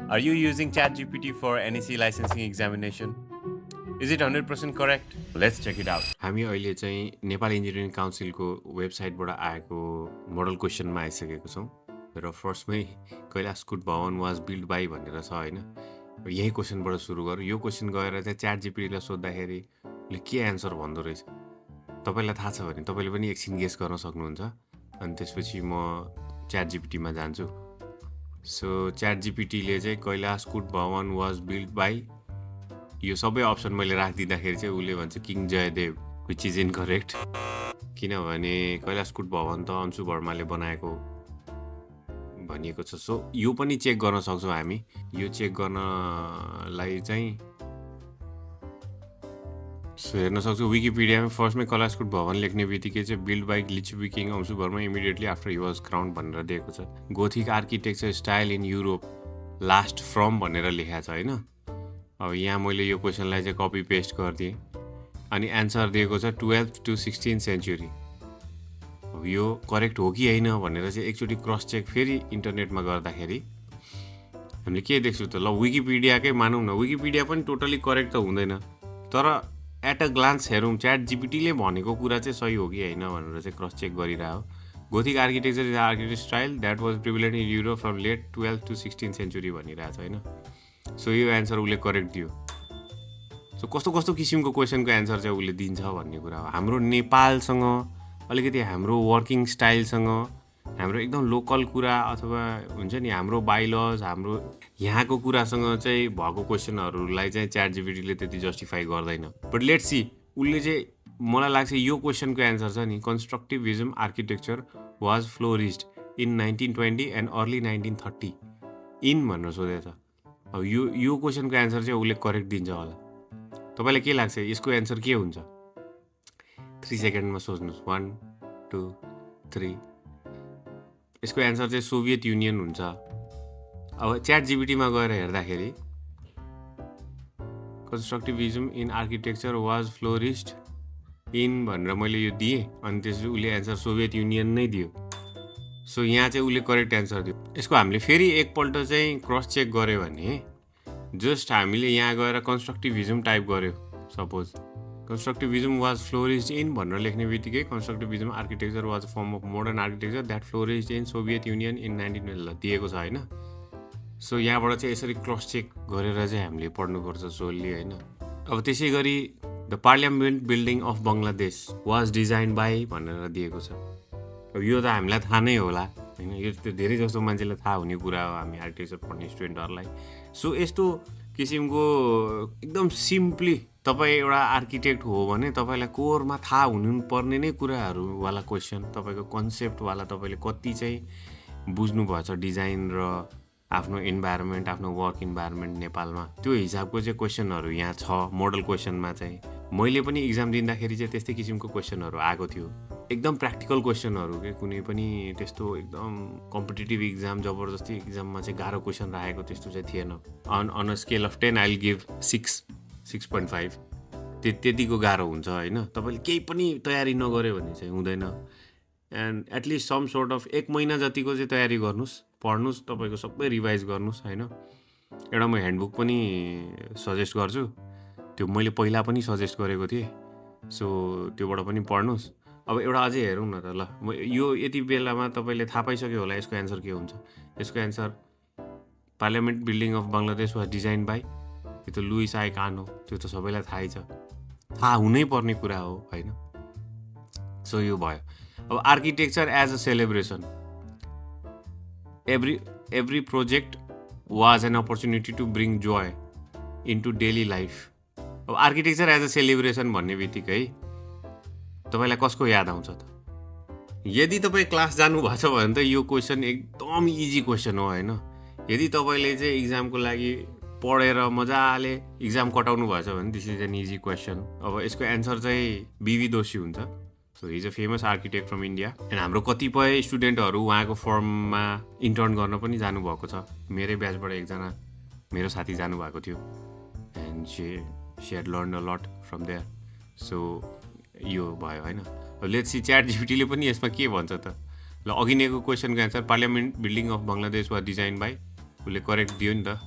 Are you using ChatGPT for NEC licensing examination? Is it 100% correct? Let's check it out. हामी अहिले चाहिँ Nepal engineering काउन्सिलको वेबसाइटबाट आएको model क्वेसनमा आइसकेको छौँ र फर्स्टमै कैलाशकुट भवन वाज बिल्ड बाई भनेर छ होइन यही क्वेसनबाट सुरु गरौँ यो क्वेसन गएर चाहिँ च्याट जिपिटीलाई सोद्धाखेरि उसले के एन्सर भन्दो रहेछ तपाईँलाई थाहा छ भने तपाईँले पनि एकछिन गेस गर्न सक्नुहुन्छ अनि त्यसपछि म च्याट जिपिटीमा जान्छु सो च्याट जिपिटीले चाहिँ कैलाशकुट भवन वाज बिल्ड बाई यो सबै अप्सन मैले राखिदिँदाखेरि चाहिँ उसले भन्छ king Jayadeva which is incorrect किनभने कैलाशकुट भवन त अन्शु वर्माले बनाएको भनिएको छ सो यो पनि चेक गर्न सक्छौँ हामी यो चेक गर्नलाई चाहिँ सो हेर्न सक्छौँ विकिपिडियामा फर्स्टमै कैलाशकुट भवन लेख्ने बित्तिकै चाहिँ build by Licchavi king Anshu Varma immediately after he was crown भनेर दिएको छ gothic architecture style in Europe last from भनेर लेखेको छ होइन अब यहाँ मैले यो क्वेसनलाई चाहिँ कपी पेस्ट गरिदिएँ अनि एन्सर दिएको छ 12th to 16th सेन्चुरी अब यो करेक्ट हो कि होइन भनेर चाहिँ एकचोटि क्रस चेक फेरि इन्टरनेटमा गर्दाखेरि हामीले के देख्छौँ त ल विकिपिडियाकै मानौँ न विकिपिडिया पनि टोटली करेक्ट त हुँदैन तर एट अ ग्लान्स हेरौँ च्याट जिपिटीले भनेको कुरा चाहिँ सही हो कि होइन भनेर चाहिँ क्रस चेक गरिरहेको gothic architecture is architecture style that was prevalent in Europe from late 12th to 16th century भनिरहेको छ होइन सो यो एन्सर उसले करेक्ट दियो सो कस्तो कस्तो किसिमको क्वेसनको एन्सर चाहिँ उसले दिन्छ भन्ने कुरा हो हाम्रो नेपालसँग अलिकति हाम्रो वर्किङ स्टाइलसँग हाम्रो एकदम लोकल कुरा अथवा हुन्छ नि हाम्रो बाइलज हाम्रो यहाँको कुरासँग चाहिँ भएको क्वेसनहरूलाई चाहिँ च्याट जिपिटीले त्यति जस्टिफाई गर्दैन बट लेट्स सी उसले चाहिँ मलाई लाग्छ यो क्वेसनको एन्सर छ नि constructivism architecture was flourished in 1920 and early 1930 in भनेर सोधेको छ अब यो क्वेसनको एन्सर चाहिँ उसले करेक्ट दिन्छ होला तपाईँलाई के लाग्छ यसको एन्सर के हुन्छ 3 सेकेन्डमा सोच्नुहोस् 1 2 3 यसको एन्सर चाहिँ सोभियत युनियन हुन्छ अब च्याट जिपिटीमा गएर हेर्दाखेरि constructivism in architecture was flourished in भनेर मैले यो दिएँ अनि त्यसपछि उसले एन्सर सोभियत युनियन नै दियो सो यहाँ चाहिँ उसले करेक्ट एन्सर दियो यसको हामीले फेरि एकपल्ट चाहिँ क्रस चेक गऱ्यो भने जस्ट हामीले यहाँ गएर कन्स्ट्रक्टिभिजम टाइप गऱ्यो suppose constructivism was flourished in भनेर लेख्ने बित्तिकै constructivism architecture was a form of modern architecture that flourished in Soviet Union in 1912 दिएको छ होइन सो यहाँबाट चाहिँ यसरी क्रस चेक गरेर चाहिँ हामीले पढ्नुपर्छ सोल्ली होइन अब त्यसै गरी the parliament building of Bangladesh was design by भनेर दिएको छ अब यो त हामीलाई थाहा नै होला होइन यो त धेरै जस्तो मान्छेलाई थाहा हुने कुरा हो हामी आर्किटेक्चर पढ्ने स्टुडेन्टहरूलाई सो यस्तो किसिमको एकदम सिम्पली तपाईँ एउटा आर्किटेक्ट हो भने तपाईँलाई कोरमा थाहा हुनुपर्ने नै कुराहरूवाला क्वेसन तपाईँको कन्सेप्टवाला तपाईँले कति चाहिँ बुझ्नुभएछ डिजाइन र आफ्नो इन्भाइरोमेन्ट आफ्नो वर्क इन्भाइरोमेन्ट नेपालमा त्यो हिसाबको चाहिँ क्वेसनहरू यहाँ छ मोडल क्वेसनमा चाहिँ मैले पनि इक्जाम दिँदाखेरि चाहिँ त्यस्तै किसिमको क्वेसनहरू आएको थियो एकदम प्र्याक्टिकल क्वेसनहरू के कुनै पनि त्यस्तो एकदम कम्पिटेटिभ इक्जाम जबरजस्ती इक्जाममा चाहिँ गाह्रो क्वेसन राखेको त्यस्तो चाहिँ थिएन on a scale of 10 I will give 6.5 त्यतिको गाह्रो हुन्छ होइन तपाईँले केही पनि तयारी नगर्यो भने चाहिँ हुँदैन and at least some sort of 1 महिना जतिको चाहिँ तयारी गर्नुहोस् पढ्नुहोस् तपाईँको सबै रिभाइज गर्नुहोस् होइन एउटा म ह्यान्डबुक पनि सजेस्ट गर्छु त्यो मैले पहिला पनि सजेस्ट गरेको थिएँ सो त्योबाट पनि पढ्नुहोस् अब एउटा अझै हेरौँ न त ल म यो यति बेलामा तपाईँले थाहा पाइसक्यो होला यसको एन्सर के हुन्छ यसको answer parliament building of Bangladesh was design by त्यो त लुइस आई कान हो त्यो त सबैलाई थाहै छ थाहा हुनै पर्ने कुरा हो होइन सो यो भयो अब architecture as a celebration every project was an opportunity to bring joy into daily life अब आर्किटेक्चर एज अ सेलिब्रेसन भन्ने बित्तिकै तपाईँलाई कसको याद आउँछ त यदि तपाईँ क्लास जानुभएको छ भने त यो क्वेसन एकदम इजी क्वेसन हो होइन यदि तपाईँले चाहिँ इक्जामको लागि पढेर मजाले इक्जाम कटाउनु भएछ भने this is an easy question अब यसको एन्सर चाहिँ बिबी दोषी हुन्छ so he's a famous architect from India and हाम्रो कतिपय स्टुडेन्टहरू उहाँको फर्ममा इन्टर्न गर्न पनि जानुभएको छ मेरै ब्याचबाट एकजना मेरो साथी जानुभएको थियो and she had learn a lot from there so यो भयो होइन लेट्स सी च्याट जिपिटीले पनि यसमा के भन्छ त ल अघि नैको क्वेसनको answer parliament building of Bangladesh was design by उसले करेक्ट दियो नि त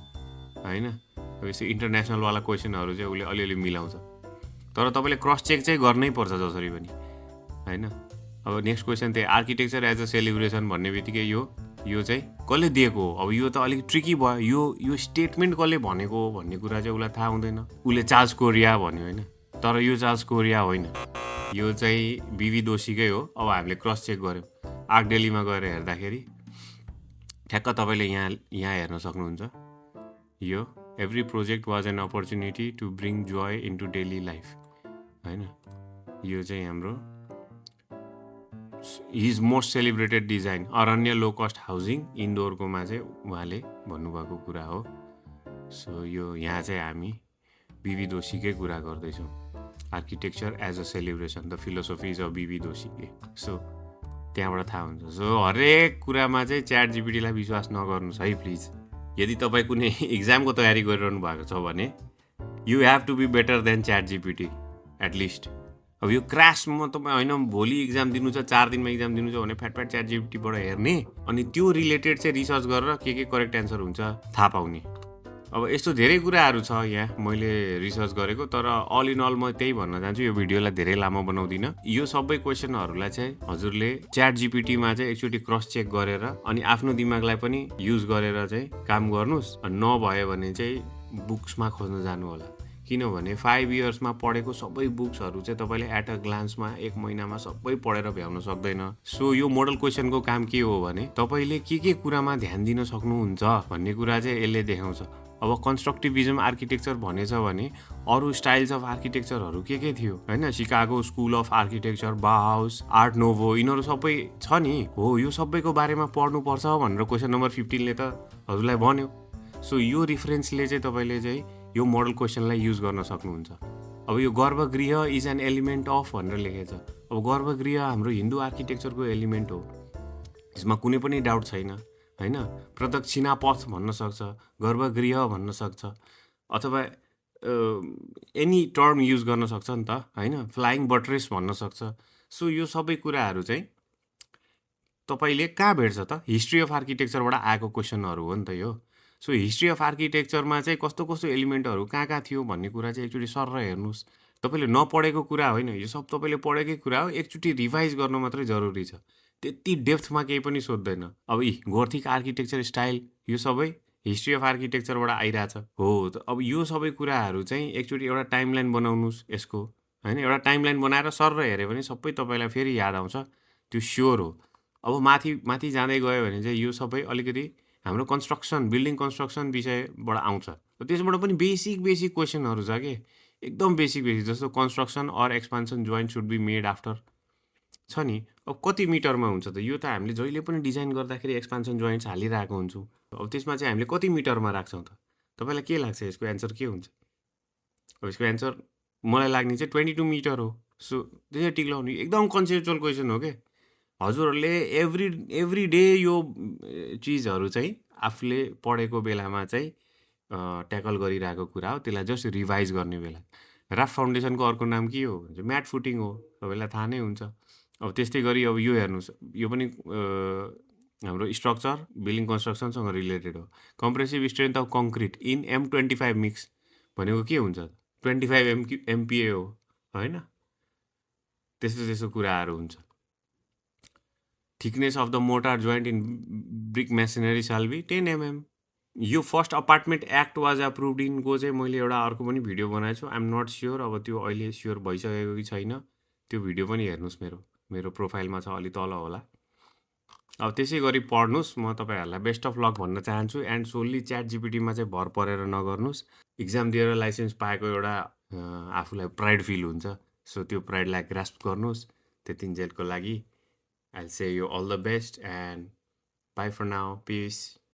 होइन। अब यस्तो इन्टरनेसनलवाला क्वेसनहरू चाहिँ उसले अलिअलि मिलाउँछ, तर तपाईँले क्रस चेक चाहिँ गर्नै पर्छ जसरी पनि, होइन। अब नेक्स्ट क्वेसन त्यही आर्किटेक्चर एज अ सेलिब्रेसन भन्ने बित्तिकै यो चाहिँ कसले दिएको हो। अब यो त अलिक ट्रिकी भयो, यो स्टेटमेन्ट कसले भनेको हो भन्ने कुरा चाहिँ उसलाई थाहा हुँदैन। उसले चार्ल्स कोरिया भन्यो होइन, तर यो चार्ल्स कोरिया होइन, यो चाहिँ बिबी दोषीकै हो। अब हामीले क्रस चेक गऱ्यौँ, आर्क डेलीमा गएर हेर्दाखेरि ठ्याक्क तपाईँले यहाँ हेर्न सक्नुहुन्छ, यो every project was an opportunity to bring joy into daily life, होइन। यो चाहिँ हाम्रो he's most celebrated design Aranya low cost housing इन्डोरकोमा चाहिँ उहाँले भन्नुभएको कुरा हो। सो यो यहाँ चाहिँ हामी बिबी दोषीकै कुरा गर्दैछौँ, architecture as a celebration the philosophies of B V Doshi. So त्यहाँबाट थाहा हुन्छ। सो हरेक कुरामा चाहिँ च्याट जिपिटीलाई विश्वास नगर्नुहोस् है प्लिज। यदि तपाईँ कुनै इक्जामको तयारी गरिरहनु भएको छ भने you have to be better than chat GPT at least. अब यो क्रासमा तपाईँ होइन, भोलि इक्जाम दिनु छ, 4 दिनमा इक्जाम दिनु छ भने फ्याट च्याट जिपिटीबाट हेर्ने, अनि त्यो रिलेटेड चाहिँ रिसर्च गरेर के करेक्ट एन्सर हुन्छ थाहा पाउने। अब यस्तो धेरै कुराहरू छ यहाँ मैले रिसर्च गरेको, तर अल इन अल म त्यही भन्न चाहन्छु, यो भिडियोलाई धेरै लामो बनाउँदिनँ। यो सबै क्वेसनहरूलाई चाहिँ हजुरले च्याट जिपिटीमा चाहिँ एकचोटि क्रस चेक गरेर अनि आफ्नो दिमागलाई पनि युज गरेर चाहिँ काम गर्नुहोस्। नभयो भने चाहिँ बुक्समा खोज्न जानु होला, किनभने 5 इयर्समा पढेको सबै बुक्सहरू चाहिँ तपाईँले एट अ ग्लान्समा 1 महिनामा सबै पढेर भ्याउन सक्दैन। सो यो मोडल क्वेसनको काम के हो भने तपाईँले के कुरामा ध्यान दिन सक्नुहुन्छ भन्ने कुरा चाहिँ यसले देखाउँछ। अब कन्स्ट्रक्टिभिजम आर्किटेक्चर भनेछ भने अरू स्टाइल्स अफ आर्किटेक्चरहरू के थियो, होइन। Chicago school of architecture, Bauhaus, art nouveau, यिनीहरू सबै छ नि हो। यो सबैको बारेमा पढ्नुपर्छ भनेर क्वेसन नम्बर 15ले त हजुरलाई भन्यो। सो यो रिफरेन्सले चाहिँ तपाईँले चाहिँ यो मोडल क्वेसनलाई युज गर्न सक्नुहुन्छ। अब यो गर्भगृह इज एन एलिमेन्ट अफ भनेर लेखेछ। अब गर्भगृह हाम्रो हिन्दू आर्किटेक्चरको एलिमेन्ट हो, यसमा कुनै पनि डाउट छैन, होइन। प्रदक्षिणा पथ भन्न सक्छ, गर्भगृह भन्न सक्छ, अथवा एनी टर्म युज गर्न सक्छ नि त, होइन। फ्लाइङ बट्रेस भन्न सक्छ। सो यो सबै कुराहरू चाहिँ तपाईँले कहाँ भेट्छ त, हिस्ट्री अफ आर्किटेक्चरबाट आएको क्वेसनहरू हो नि त यो। सो हिस्ट्री अफ आर्किटेक्चरमा चाहिँ कस्तो एलिमेन्टहरू कहाँ थियो भन्ने कुरा चाहिँ एकचोटि सर हेर्नुहोस्। तपाईँले नपढेको कुरा होइन, यो सब तपाईँले पढेकै कुरा हो, एकचोटि रिभाइज गर्न मात्रै जरुरी छ, त्यति डेप्थमा केही पनि सोध्दैन। अब गोथिक आर्किटेक्चर स्टाइल यो सबै हिस्ट्री अफ आर्किटेक्चरबाट आइरहेछ हो। अब यो सबै कुराहरू चाहिँ एकचोटि एउटा टाइमलाइन बनाउनुहोस् यसको, होइन। एउटा टाइमलाइन बनाएर सर हेऱ्यो भने सबै तपाईँलाई फेरि याद आउँछ, त्यो स्योर हो। अब माथि जाँदै गयो भने चाहिँ यो सबै अलिकति हाम्रो कन्स्ट्रक्सन, बिल्डिङ कन्स्ट्रक्सन विषयबाट आउँछ। त्यसबाट पनि बेसिक क्वेसनहरू छ कि एकदम बेसिक, जस्तो construction or expansion joint should be made after छ नि। अब कति मिटरमा हुन्छ त, यो त हामीले जहिले पनि डिजाइन गर्दाखेरि एक्सपान्सन जोइन्ट्स हालिरहेको हुन्छौँ। अब त्यसमा चाहिँ हामीले कति मिटरमा राख्छौँ त, तपाईँलाई के लाग्छ यसको एन्सर के हुन्छ? अब यसको एन्सर मलाई लाग्ने चाहिँ 22 मिटर हो। सो त्यसै टिक लगाउनु, एकदम कन्सेप्चुअल क्वेसन हो क्या। हजुरहरूले एभ्री डे यो चिजहरू चाहिँ आफूले पढेको बेलामा चाहिँ ट्याकल गरिरहेको कुरा हो, त्यसलाई जस्ट रिभाइज गर्ने बेला। राफ्ट फाउन्डेसनको अर्को नाम के हो भन्छ, म्याट फुटिङ हो, तपाईँलाई थाहा नै हुन्छ। अब त्यस्तै गरी अब यो हेर्नुहोस्, यो पनि हाम्रो स्ट्रक्चर बिल्डिङ कन्स्ट्रक्सनसँग रिलेटेड हो। Compressive strength of concrete in M25 mix भनेको के हुन्छ, 25 MPa हो, होइन। त्यस्तो कुराहरू हुन्छ। Thickness of the motor joint in brick machinery साल बी 10 mm। यो फर्स्ट अपार्टमेन्ट एक्ट वाज अप्रुभड इनको चाहिँ मैले एउटा अर्को पनि भिडियो बनाएको छु, आइएम नट स्योर, अब त्यो अहिले स्योर भइसकेको कि छैन, त्यो भिडियो पनि हेर्नुहोस्, मेरो प्रोफाइलमा छ, अलि तल होला। अब त्यसै गरी पढ्नुहोस्, म तपाईँहरूलाई बेस्ट अफ लक भन्न चाहन्छु। एन्ड सोल्ली च्याट जिपिटीमा चाहिँ भर परेर नगर्नुहोस्। इक्जाम दिएर लाइसेन्स पाएको एउटा आफूलाई प्राइड फिल हुन्छ, सो त्यो प्राइडलाई ग्रास्प गर्नुहोस्। त्यतिन्जेलको लागि I'll say you all the best and bye for now. Peace.